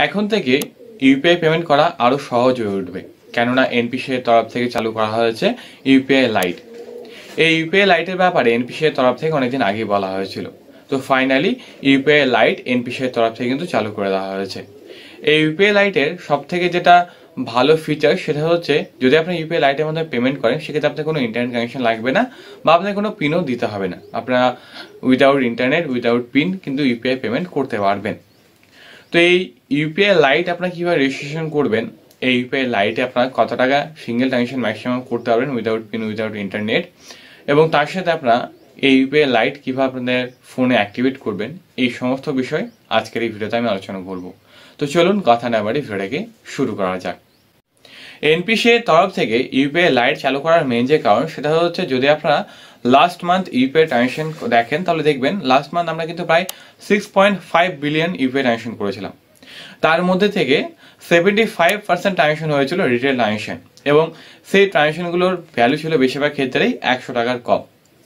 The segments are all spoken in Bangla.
এখন থেকে ইউপিআই পেমেন্ট করা আরো সহজ হয়ে উঠবে, কেননা এনপিসি এর তরফ থেকে চালু করা হয়েছে ইউপিআই লাইট। এই ইউপিআই লাইটের ব্যাপারে এনপিসি এর তরফ থেকে অনেকদিন আগে বলা হয়েছিল, তো ফাইনালি ইউপিআই লাইট এনপিসি এর তরফ থেকে কিন্তু চালু করে দেওয়া হয়েছে। এই ইউপিআই লাইটের সব থেকে যেটা ভালো ফিচার সেটা হচ্ছে, যদি আপনি ইউপিআই লাইটের মধ্যে পেমেন্ট করেন সেক্ষেত্রে আপনার কোনো ইন্টারনেট কানেকশন লাগবে না, বা আপনার কোনো পিনও দিতে হবে না। আপনারা উইদাউট ইন্টারনেট উইদাউট পিন কিন্তু ইউপিআই পেমেন্ট করতে পারবেন। তো এই ইউপিআই লাইট আপনারা কিভাবে রেজিস্ট্রেশন করবেন, এই ইউপিআই লাইটে আপনারা কত টাকা সিঙ্গেল ট্রানজাকশন ম্যাক্সিমাম করতে পারবেন উইদাউট পিন উইদাউট ইন্টারনেট, এবং তার সাথে আপনারা এই ইউপিআই লাইট কিভাবে আপনাদের ফোনে অ্যাক্টিভেট করবেন, এই সমস্ত বিষয় আজকের এই ভিডিওতে আমি আলোচনা করব। তো চলুন কথা না বাড়ি ভিডিওটাকে শুরু করা যাক। এনপিসি এর তরফ থেকে ইউপিআই লাইট চালু করার মেন যে কারণ সেটা হচ্ছে, যদি আপনারা লাস্ট মান্থ ইউপিআই ট্রানজাকশন দেখেন তাহলে দেখবেন লাস্ট মান্থ আমরা কিন্তু প্রায় 6.5 বিলিয়ন ইউপিআই ট্রানজাকশন করেছিলাম। তার মধ্যে থেকে 75% ট্রানজাকশন হয়েছিল রিটেল ট্রানজাকশন, এবং সেই ট্রানজাকশনগুলোর ভ্যালু ছিল বেশিরভাগ ক্ষেত্রেই 100 টাকার কম।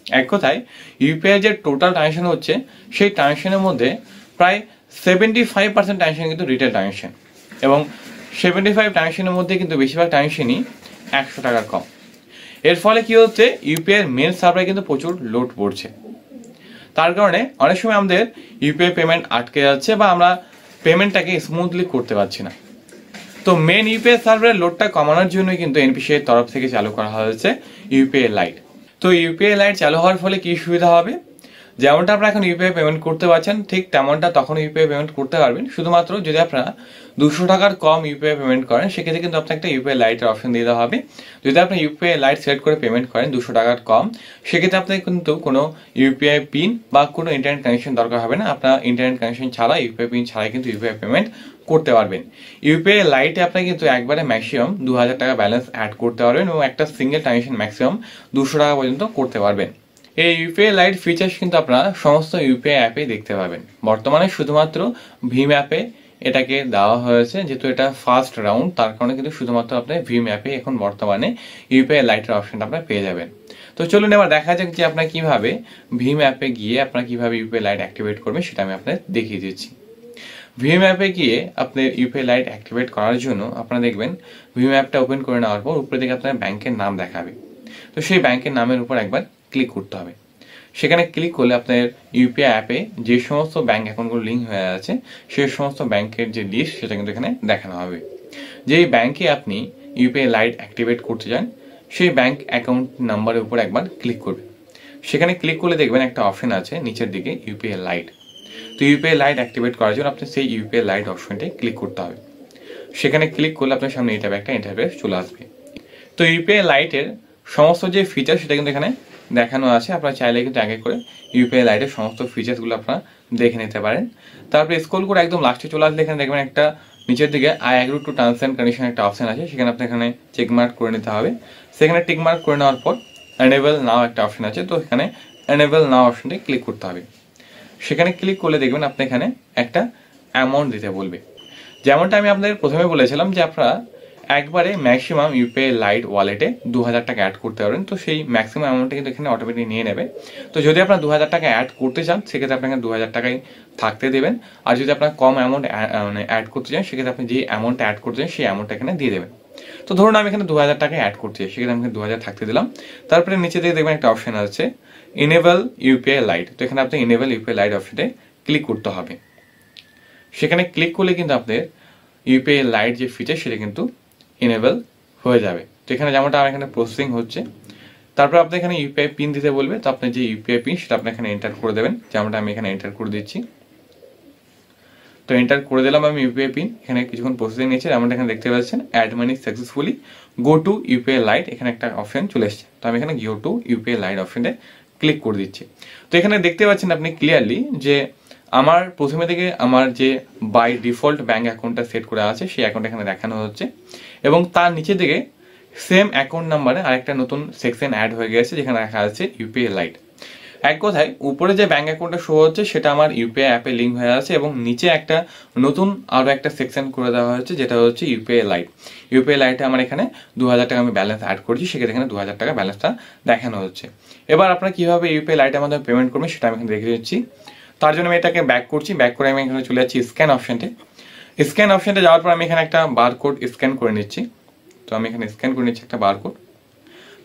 এক কথায় ইউপিআই যে টোটাল ট্রানজাকশন হচ্ছে সেই ট্রানজাকশনের মধ্যে প্রায় 75% ট্রানজাকশন কিন্তু রিটেল ট্রানজাকশন, এবং 75 ট্রানজাকশনের মধ্যে কিন্তু বেশিরভাগ ট্রানজাকশনই 100 টাকার কম। এর ফলে কি হচ্ছে, ইউপিআই মেন সার্ভারে কিন্তু প্রচুর লোড পড়ছে। তার কারণে অনেক সময় আমাদের ইউপিআই পেমেন্ট আটকে যাচ্ছে বা আমরা পেমেন্টটাকে স্মুথলি করতে পারছি না। তো মেন ইউপিআই সার্ভারের লোডটা কমানোর জন্যই কিন্তু এনপিসি এর তরফ থেকে চালু করা হয়েছে ইউপিআই লাইট। তো ইউপিআই লাইট চালু হওয়ার ফলে কি সুবিধা হবে, যেমনটা আপনারা এখন ইউপিআই পেমেন্ট করতে পারছেন ঠিক তেমনটা তখন ইউপিআই পেমেন্ট করতে পারবেন, শুধুমাত্র যদি আপনারা 200 টাকার কম ইউপিআই পেমেন্ট করেন সেক্ষেত্রে কিন্তু আপনাকে একটা ইউপিআই লাইটের অপশন দিয়ে দেওয়া হবে। যদি আপনি ইউপিআই লাইট সিলেক্ট করে পেমেন্ট করেন 200 টাকার কম, সেক্ষেত্রে আপনাকে কিন্তু কোনো ইউপিআই পিন বা কোনো ইন্টারনেট কানেকশন দরকার হবে না। আপনার ইন্টারনেট কানেকশন ছাড়া ইউপিআই পিন ছাড়াই কিন্তু ইউপিআই পেমেন্ট করতে পারবেন। ইউপিআই লাইটে আপনি কিন্তু একবারে ম্যাক্সিমাম 2000 টাকা ব্যালেন্স অ্যাড করতে পারবেন, এবং একটা সিঙ্গেল ট্রানজাকশন ম্যাক্সিমাম 200 টাকা পর্যন্ত করতে পারবেন। এই ইউপিআই লাইট ফিচার্স কিন্তু আপনারা সমস্ত ইউপিআই অ্যাপে দেখতে পাবেন। বর্তমানে শুধুমাত্র ভীম অ্যাপে এটাকে দেওয়া হয়েছে, যেহেতু এটা ফার্স্ট রাউন্ড, তার কারণে কিন্তু শুধুমাত্র আপনি ভীম অ্যাপে এখন বর্তমানে ইউপিআই লাইটের অপশনটা আপনারা পেয়ে যাবেন। তো চলুন এবার দেখা যাক যে আপনারা কিভাবে ভীম অ্যাপে গিয়ে আপনারা কিভাবে ইউপিআই লাইট অ্যাক্টিভেট করবেন সেটা আমি আপনাদের দেখিয়ে দিচ্ছি। ভীম অ্যাপে গিয়ে আপনি ইউপিআই লাইট অ্যাক্টিভেট করার জন্য আপনারা দেখবেন ভীম অ্যাপটা ওপেন করে নেওয়ার পর উপরে দিকে আপনার ব্যাংকের নাম দেখাবে। তো সেই ব্যাংকের নামের উপর একবার ক্লিক করতে হবে। সেখানে ক্লিক করলে আপনার ইউপিআই অ্যাপে যে সমস্ত ব্যাংক অ্যাকাউন্টগুলো লিঙ্ক হয়ে আছে সেই সমস্ত ব্যাংকের যে লিস্ট সেটা কিন্তু এখানে দেখানো হবে। যেই ব্যাংকে আপনি ইউপিআই লাইট অ্যাক্টিভেট করতে চান সেই ব্যাংক অ্যাকাউন্ট নাম্বারের উপর একবার ক্লিক করবে। সেখানে ক্লিক করলে দেখবেন একটা অপশন আছে নিচের দিকে ইউপিআই লাইট। তো ইউপিআই লাইট অ্যাক্টিভেট করার জন্য আপনি সেই ইউপিআই লাইট অপশনটি ক্লিক করতে হবে। সেখানে ক্লিক করলে আপনার সামনে এটা একটা ইন্টারফেস চলে আসবে। তো ইউপিআই লাইটের সমস্ত যে ফিচার সেটা কিন্তু এখানে দেখানো আছে। আপনারা চাইলে কিন্তু আগে করে ইউপিআই লাইটের সমস্ত ফিচার্সগুলো আপনারা দেখে নিতে পারেন। তারপরে স্ক্রল করে একদম লাস্টে চলে আসলে এখানে দেখবেন একটা নিচের দিকে I agree to terms and condition একটা অপশন আছে, সেখানে আপনি এখানে চেক মার্ক করে নিতে হবে। সেখানে টিক মার্ক করে নেওয়ার পর এনেবল নাও একটা অপশন আছে, তো এখানে এনেবল নাও অপশনটি ক্লিক করতে হবে। সেখানে ক্লিক করলে দেখবেন আপনি এখানে একটা অ্যামাউন্ট দিতে বলবে। যেমনটা আমি আপনাদের প্রথমে বলেছিলাম যে আপনারা একবারে ম্যাক্সিমাম ইউপিআই লাইট ওয়ালেটে 2000 টাকা অ্যাড করতে পারবেন। তো সেই ম্যাক্সিমাম অ্যামাউন্টটা কিন্তু এখানে অটোমেটিক নিয়ে নেবে। তো যদি আপনার 2000 টাকা অ্যাড করতে চান সেক্ষেত্রে আপনাকে 2000 টাকাই থাকতে দেবেন, আর যদি আপনার কম অ্যামাউন্ট মানে অ্যাড করতে চান সেক্ষেত্রে আপনি যে অ্যামাউন্টটা অ্যাড করতে চান সেই অ্যামাউন্টটা এখানে দিয়ে দেবেন। তো ধরুন আমি এখানে 2000 টাকা অ্যাড করতে চাই, সেক্ষেত্রে আমি 2000 থাকতে দিলাম। তারপরে নিচে দিয়ে দেখবেন একটা অপশন আছে ইনেবল ইউপিআই লাইট। তো এখানে আপনি ইনেবল ইউপিআই লাইট অপশনে ক্লিক করতে হবে। সেখানে ক্লিক করলে কিন্তু আপনাদের ইউপিআই লাইট যে ফিচার সেটা কিন্তু ইনেবল হয়ে যাবে। তো এখানে যেমনটা আমার এখানে প্রসেসিং হচ্ছে, তারপর আপনি এখানে ইউপিআই পিন দিতে বলবে। তো আপনি যে ইউপিআই পিন সেটা আপনি এখানে এন্টার করে দেবেন, যেমনটা আমি এখানে এন্টার করে দিচ্ছি। তো এন্টার করে দিলাম আমি ইউপিআই পিন। এখানে কিছুক্ষণ প্রসেসিং নিয়েছে, যেমনটা এখানে দেখতে পাচ্ছেন add money successfully, go to UPI lite, এখানে একটা অপশন চলে এসেছে। তো আমি এখানে গো টু ইউপিআই লাইট অপশনে ক্লিক করে দিচ্ছি। তো এখানে দেখতে পাচ্ছেন আপনি ক্লিয়ারলি যে আমার প্রথমে থেকে আমার যে বাই ডিফল্ট ব্যাঙ্ক অ্যাকাউন্টটা সেট করে আছে সেই অ্যাকাউন্ট এখানে দেখানো হচ্ছে, এবং তার নিচে দিকে সেম অ্যাকাউন্ট নাম্বারে আরেকটা নতুন সেকশন অ্যাড হয়ে গেছে যেখানে দেখা যাচ্ছে ইউপিআই লাইট। এক কথায় উপরে যে ব্যাঙ্ক অ্যাকাউন্টটা শো হচ্ছে সেটা আমার ইউপিআই অ্যাপে লিঙ্ক হয়ে আছে, এবং নিচে একটা নতুন আরো একটা সেকশন করে দেওয়া হয়েছে যেটা হচ্ছে ইউপিআই লাইট। ইউপিআই লাইটে আমার এখানে 2000 টাকা আমি ব্যালেন্স অ্যাড করছি, সেক্ষেত্রে এখানে 2000 টাকা ব্যালেন্সটা দেখানো হচ্ছে। এবার আপনারা কিভাবে ইউপিআই লাইটের মাধ্যমে পেমেন্ট করবেন সেটা আমি এখানে দেখে দিচ্ছি। তার জন্য আমি এটাকে ব্যাক করছি, ব্যাক করে আমি এখানে চলে যাচ্ছি স্ক্যান অপশনতে। স্ক্যান অপশনটা যাওয়ার পর আমি এখানে একটা বারকোড স্ক্যান করে নিচ্ছি। তো আমি এখানে স্ক্যান করে নিচ্ছি একটা বারকোড।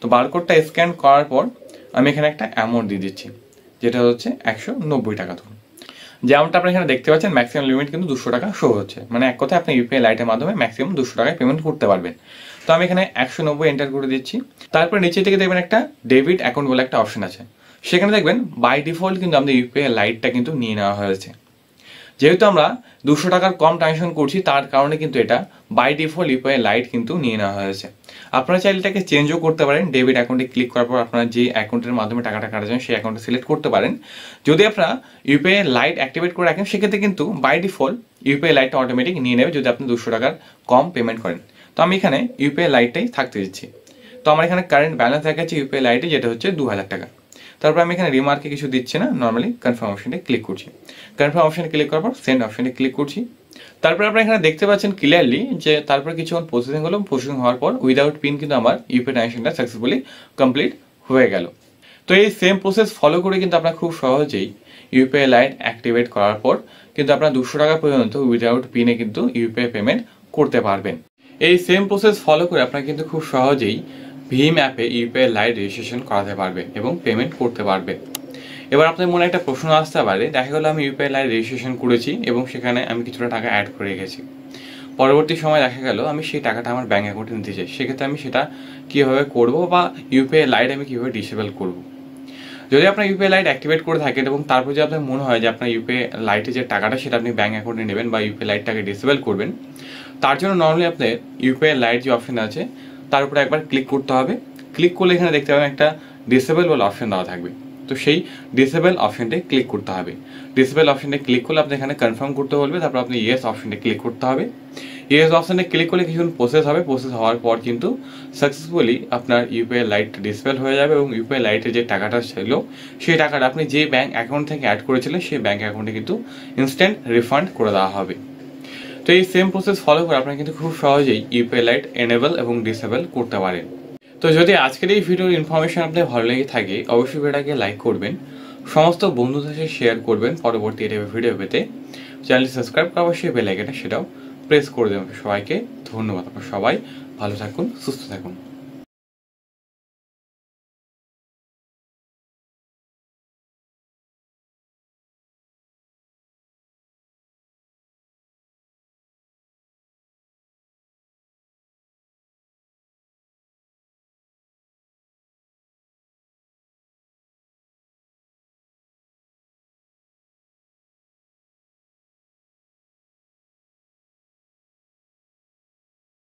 তো বারকোডটা স্ক্যান করার পর আমি এখানে একটা অ্যামাউন্ট দিয়ে দিচ্ছি, যেটা হচ্ছে 190 টাকা। ধরুন যেমনটা আপনি এখানে দেখতে পাচ্ছেন, ম্যাক্সিমাম লিমিট কিন্তু 200 টাকা শো হচ্ছে, মানে এক কথায় আপনি ইউপিআই লাইটের মাধ্যমে ম্যাক্সিমাম 200 টাকায় পেমেন্ট করতে পারবেন। তো আমি এখানে 190 এন্টার করে দিচ্ছি। তারপর নিচে থেকে দেখবেন একটা ডেবিট অ্যাকাউন্ট বলে একটা অপশন আছে, সেখানে দেখবেন বাই ডিফল্ট কিন্তু আমাদের ইউপিআই লাইটটা কিন্তু নিয়ে নেওয়া হয়েছে। যেহেতু আমরা 200 টাকার কম ট্রানজাকশন করছি, তার কারণে কিন্তু এটা বাই ডিফল্ট ইউপিআই লাইট কিন্তু নিয়ে নেওয়া হয়েছে। আপনারা চাইলে এটাকে চেঞ্জও করতে পারেন। ডেবিট অ্যাকাউন্টে ক্লিক করার পর আপনারা যে অ্যাকাউন্টের মাধ্যমে টাকাটা কাটা যান সেই অ্যাকাউন্টে সিলেক্ট করতে পারেন। যদি আপনারা ইউপিআই লাইট অ্যাক্টিভেট করে রাখেন, সেক্ষেত্রে কিন্তু বাই ডিফল্ট ইউপিআই লাইটটা অটোমেটিক নিয়ে নেবে যদি আপনি 200 টাকার কম পেমেন্ট করেন। তো আমি এখানে ইউপিআই লাইটটাই থাকতে দিচ্ছি। তো আমার এখানে কারেন্ট ব্যালেন্স দেখাচ্ছে ইউপিআই লাইটে, যেটা হচ্ছে 2000 টাকা। তারপর আমি এখানে রিমার্কে কিছু দিচ্ছি না, নর্মালি কনফার্ম অপশনে ক্লিক করছি। কনফার্ম অপশনে ক্লিক করার পর সেন্ড অপশনে ক্লিক করছি। তারপর আপনারা এখানে দেখতে পাচ্ছেন ক্লিয়ারলি যে তারপর কিছুক্ষণ প্রসেসিং হলো। প্রসেসিং হওয়ার পর উইদাউট পিন কিন্তু আমার ইউপিআই ট্রানজাকশনটা সাকসেসফুলি কমপ্লিট হয়ে গেল। তো এই সেম প্রসেস ফলো করে কিন্তু আপনারা খুব সহজেই ইউপিআই লাইট অ্যাক্টিভেট করার পর কিন্তু আপনারা 200 টাকা পর্যন্ত উইদাউট পিনে কিন্তু ইউপিআই পেমেন্ট করতে পারবেন। এই সেম প্রসেস ফলো করে আপনারা কিন্তু খুব সহজেই ভীম অ্যাপে ইউপিআই লাইট রেজিস্ট্রেশন করাতে পারবেন এবং পেমেন্ট করতে পারবেন। এবার আপনার মনে একটা প্রশ্ন আসতে পারে, দেখা গেলো আমি ইউপিআই লাইট রেজিস্ট্রেশন করেছি এবং সেখানে আমি কিছুটা টাকা অ্যাড করে রেখেছি, পরবর্তী সময় দেখা গেল আমি সেই টাকাটা আমার ব্যাঙ্ক অ্যাকাউন্টে নিতে চাই, সেক্ষেত্রে আমি সেটা কীভাবে করবো বা ইউপিআই লাইট আমি কীভাবে ডিসেবল করবো? যদি আপনার ইউপিআই লাইট অ্যাক্টিভেট করে থাকেন এবং তারপর যদি আপনার মনে হয় যে আপনার ইউপিআই লাইটে যে টাকাটা সেটা আপনি ব্যাঙ্ক অ্যাকাউন্টে নেবেন বা ইউপিআই লাইটটাকে ডিসেবল করবেন, তার জন্য নর্মালি আপনার ইউপিআই লাইট যে অপশন আছে তার উপরে একবার ক্লিক করতে হবে। ক্লিক করলে এখানে দেখতে পাবেন একটা ডিসেবল বলে অপশন দেওয়া থাকবে। তো সেই ডিসেবল অপশনটায় ক্লিক করতে হবে। ডিসেবল অপশনটা ক্লিক করলে আপনি এখানে কনফার্ম করতে বলবে, তারপর আপনি ইয়েস অপশনটা ক্লিক করতে হবে। ইয়েস অপশনে ক্লিক করলে কিছুক্ষণ প্রসেস হবে। প্রসেস হওয়ার পর কিন্তু সাকসেসফুলি আপনার ইউপিআই লাইট ডিসেবল হয়ে যাবে এবং ইউপিআই লাইটের যে টাকাটা ছিল সেই টাকাটা আপনি যে ব্যাঙ্ক অ্যাকাউন্ট থেকে অ্যাড করেছিলেন সেই ব্যাঙ্ক অ্যাকাউন্টে কিন্তু ইনস্ট্যান্ট রিফান্ড করে দেওয়া হবে। তো এই সেম প্রসেস ফলো করে আপনারা কিন্তু খুব সহজেই ইউপিআই লাইট এনেবল এবং ডিসেবল করতে পারেন। তো যদি আজকের এই ভিডিওর ইনফরমেশন আপনাদের ভালো লেগে থাকে, অবশ্যই ভিডিওটাকে লাইক করবেন, সমস্ত বন্ধুদের সাথে শেয়ার করবেন পরবর্তী ভিডিও পেতে। চ্যানেলটি সাবস্ক্রাইব করা অবশ্যই বেল আইকনটা সেটাও প্রেস করে দেবেন। সবাইকে ধন্যবাদ। সবাই ভালো থাকুন, সুস্থ থাকুন।